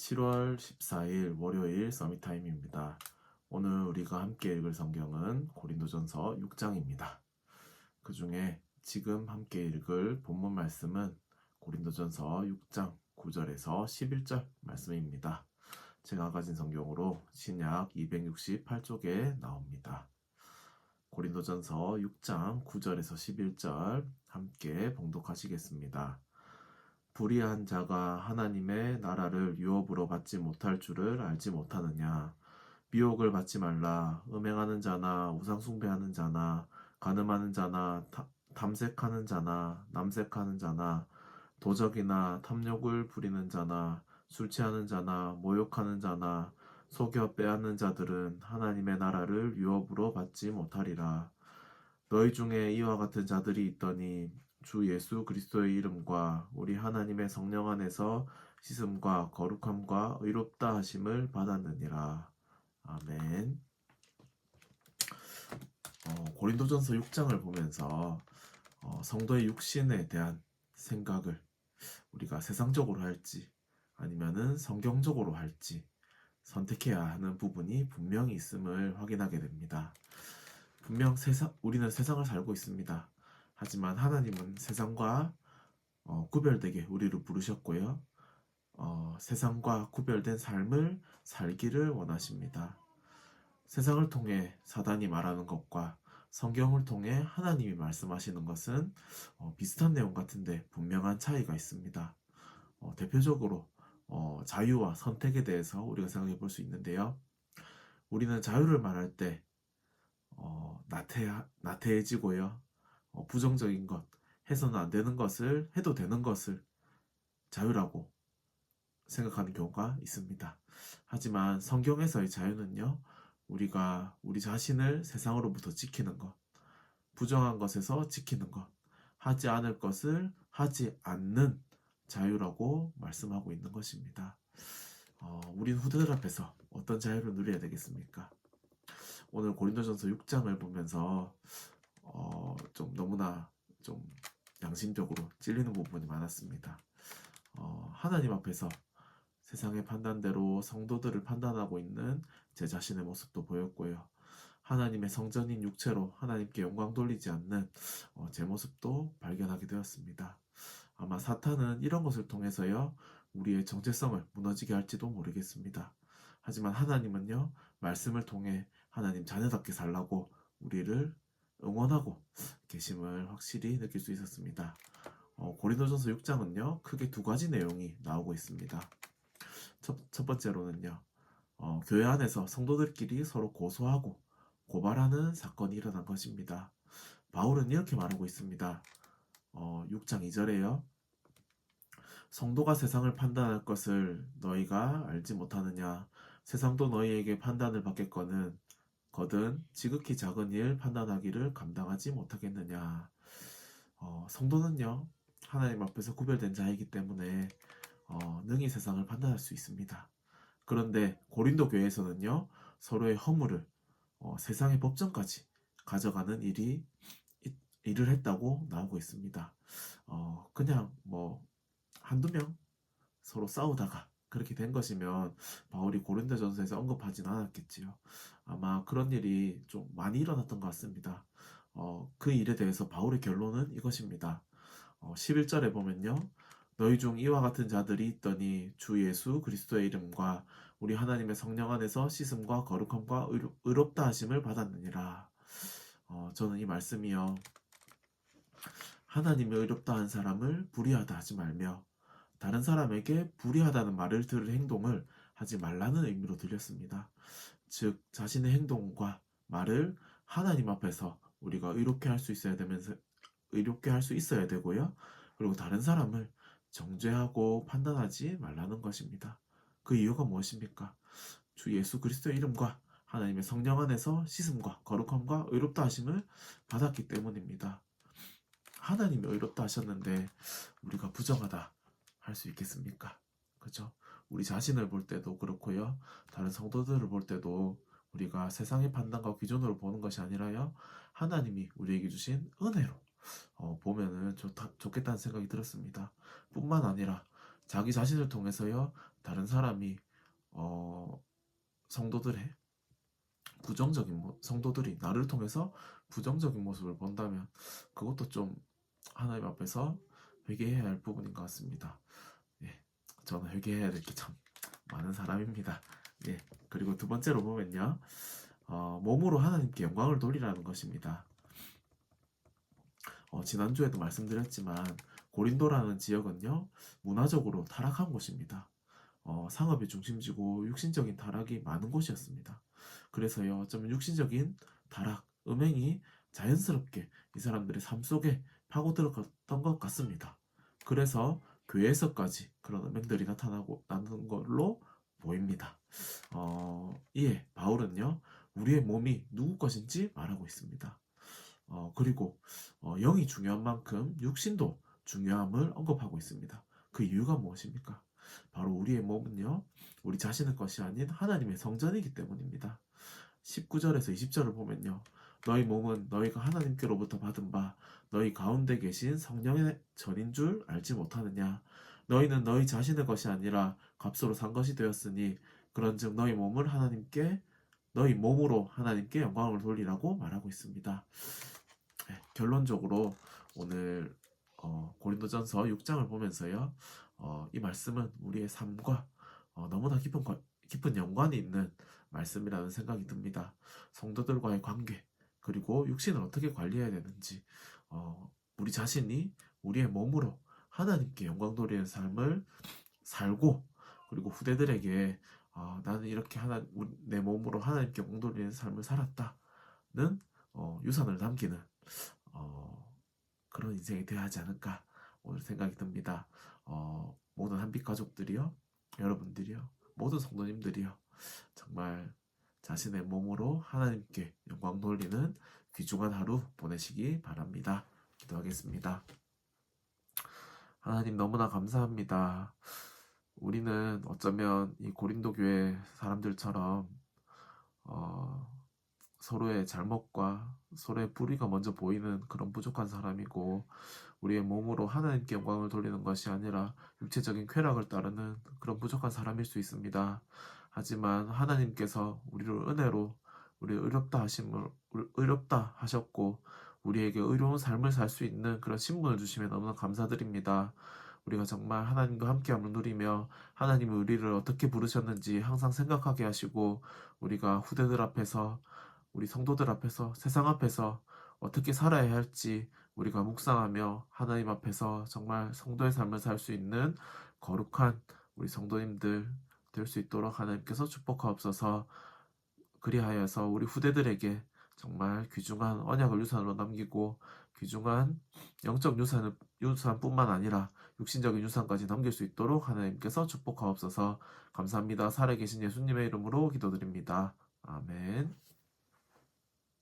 7월 14일 월요일 서밋타임입니다. 오늘 우리가 함께 읽을 성경은 고린도전서 6장입니다. 그 중에 지금 함께 읽을 본문 말씀은 고린도전서 6장 9절에서 11절 말씀입니다. 제가 가진 성경으로 신약 268쪽에 나옵니다. 고린도전서 6장 9절에서 11절 함께 봉독하시겠습니다. 불의한 자가 하나님의 나라를 유업으로 받지 못할 줄을 알지 못하느냐. 미혹을 받지 말라. 음행하는 자나 우상숭배하는 자나 간음하는 자나 탐색하는 자나 남색하는 자나 도적이나 탐욕을 부리는 자나 술 취하는 자나 모욕하는 자나 속여 빼앗는 자들은 하나님의 나라를 유업으로 받지 못하리라. 너희 중에 이와 같은 자들이 있더니 주 예수 그리스도의 이름과 우리 하나님의 성령 안에서 씻음과 거룩함과 의롭다 하심을 받았느니라. 아멘. 고린도전서 6장을 보면서 성도의 육신에 대한 생각을 우리가 세상적으로 할지 아니면은 성경적으로 할지 선택해야 하는 부분이 분명히 있음을 확인하게 됩니다. 분명 우리는 세상을 살고 있습니다. 하지만 하나님은 세상과 구별되게 우리를 부르셨고요. 세상과 구별된 삶을 살기를 원하십니다. 세상을 통해 사단이 말하는 것과 성경을 통해 하나님이 말씀하시는 것은 비슷한 내용 같은데 분명한 차이가 있습니다. 대표적으로 자유와 선택에 대해서 우리가 생각해 볼 수 있는데요. 우리는 자유를 말할 때 나태해지고요. 부정적인 것, 해서는 안 되는 것을 해도 되는 것을 자유라고 생각하는 경우가 있습니다. 하지만 성경에서의 자유는요, 우리가 우리 자신을 세상으로부터 지키는 것, 부정한 것에서 지키는 것, 하지 않을 것을 하지 않는 자유라고 말씀하고 있는 것입니다. 우린 후대들 앞에서 어떤 자유를 누려야 되겠습니까? 오늘 고린도전서 6장을 보면서 좀 너무나 좀 양심적으로 찔리는 부분이 많았습니다. 하나님 앞에서 세상의 판단대로 성도들을 판단하고 있는 제 자신의 모습도 보였고요. 하나님의 성전인 육체로 하나님께 영광 돌리지 않는 제 모습도 발견하게 되었습니다. 아마 사탄은 이런 것을 통해서요, 우리의 정체성을 무너지게 할지도 모르겠습니다. 하지만 하나님은요, 말씀을 통해 하나님 자녀답게 살라고 우리를 응원하고 계심을 확실히 느낄 수 있었습니다. 고린도전서 6장은요, 크게 두 가지 내용이 나오고 있습니다. 첫 번째로는요, 교회 안에서 성도들끼리 서로 고소하고 고발하는 사건이 일어난 것입니다. 바울은 이렇게 말하고 있습니다. 6장 2절에요. 성도가 세상을 판단할 것을 너희가 알지 못하느냐. 세상도 너희에게 판단을 받겠거든 지극히 작은 일 판단하기를 감당하지 못하겠느냐. 성도는요, 하나님 앞에서 구별된 자이기 때문에 능히 세상을 판단할 수 있습니다. 그런데 고린도 교회에서는요, 서로의 허물을 세상의 법정까지 가져가는 일을 했다고 나오고 있습니다. 그냥 뭐 한두 명 서로 싸우다가 그렇게 된 것이면 바울이 고린도전서에서 언급하진 않았겠지요. 아마 그런 일이 좀 많이 일어났던 것 같습니다. 그 일에 대해서 바울의 결론은 이것입니다. 11절에 보면요. 너희 중 이와 같은 자들이 있더니 주 예수 그리스도의 이름과 우리 하나님의 성령 안에서 씻음과 거룩함과 의롭다 하심을 받았느니라. 저는 이 말씀이요, 하나님의 의롭다 한 사람을 불의하다 하지 말며 다른 사람에게 불의하다는 말을 들을 행동을 하지 말라는 의미로 들렸습니다. 즉 자신의 행동과 말을 하나님 앞에서 우리가 의롭게 할 수 있어야 되고요. 그리고 다른 사람을 정죄하고 판단하지 말라는 것입니다. 그 이유가 무엇입니까? 주 예수 그리스도의 이름과 하나님의 성령 안에서 씻음과 거룩함과 의롭다 하심을 받았기 때문입니다. 하나님이 의롭다 하셨는데 우리가 부정하다 할 수 있겠습니까? 그죠? 우리 자신을 볼 때도 그렇고요. 다른 성도들을 볼 때도 우리가 세상의 판단과 기준으로 보는 것이 아니라요, 하나님이 우리에게 주신 은혜로 보면은 좋겠다는 생각이 들었습니다. 뿐만 아니라 자기 자신을 통해서요 다른 사람이 성도들의 성도들이 나를 통해서 부정적인 모습을 본다면 그것도 좀 하나님 앞에서 회개해야 할 부분인 것 같습니다. 예, 저는 회개해야 될 게 참 많은 사람입니다. 예, 그리고 두 번째로 보면요, 몸으로 하나님께 영광을 돌리라는 것입니다. 지난주에도 말씀드렸지만 고린도라는 지역은요 문화적으로 타락한 곳입니다. 상업의 중심지고 육신적인 타락이 많은 곳이었습니다. 그래서요 좀 육신적인 타락, 음행이 자연스럽게 이 사람들의 삶 속에 파고들었던 것 같습니다. 그래서 교회에서까지 그런 음행들이 나는 걸로 보입니다. 이에 바울은요 우리의 몸이 누구 것인지 말하고 있습니다. 그리고 영이 중요한 만큼 육신도 중요함을 언급하고 있습니다. 그 이유가 무엇입니까? 바로 우리의 몸은요, 우리 자신의 것이 아닌 하나님의 성전이기 때문입니다. 19절에서 20절을 보면요, 너희 몸은 너희가 하나님께로부터 받은 바 너희 가운데 계신 성령의 전인 줄 알지 못하느냐? 너희는 너희 자신의 것이 아니라 값으로 산 것이 되었으니 그런즉 너희 몸으로 하나님께 영광을 돌리라고 말하고 있습니다. 네, 결론적으로 오늘 고린도전서 6장을 보면서요, 이 말씀은 우리의 삶과 너무나 깊은 연관이 있는 말씀이라는 생각이 듭니다. 성도들과의 관계, 그리고 육신을 어떻게 관리해야 되는지, 우리 자신이 우리의 몸으로 하나님께 영광 돌리는 삶을 살고, 그리고 후대들에게 나는 이렇게 내 몸으로 하나님께 영광 돌리는 삶을 살았다는 유산을 남기는 그런 인생이 되어야 하지 않을까 오늘 생각이 듭니다. 모든 한빛 가족들이요, 여러분들이요, 모든 성도님들이요, 정말 자신의 몸으로 하나님께 영광 돌리는 귀중한 하루 보내시기 바랍니다. 기도하겠습니다. 하나님 너무나 감사합니다. 우리는 어쩌면 이 고린도 교회 사람들처럼 서로의 잘못과 서로의 불의가 먼저 보이는 그런 부족한 사람이고, 우리의 몸으로 하나님께 영광을 돌리는 것이 아니라 육체적인 쾌락을 따르는 그런 부족한 사람일 수 있습니다. 하지만 하나님께서 우리를 은혜로 우리를 의롭다 하셨고 우리에게 의로운 삶을 살 수 있는 그런 신분을 주시면 너무나 감사드립니다. 우리가 정말 하나님과 함께함을 누리며 하나님이 우리를 어떻게 부르셨는지 항상 생각하게 하시고, 우리가 후대들 앞에서, 우리 성도들 앞에서, 세상 앞에서 어떻게 살아야 할지 우리가 묵상하며 하나님 앞에서 정말 성도의 삶을 살 수 있는 거룩한 우리 성도님들 될 수 있도록 하나님께서 축복하옵소서. 그리하여서 우리 후대들에게 정말 귀중한 언약을 유산으로 남기고 귀중한 영적 유산뿐만 아니라 육신적인 유산까지 남길 수 있도록 하나님께서 축복하옵소서. 감사합니다. 살아계신 예수님의 이름으로 기도드립니다. 아멘.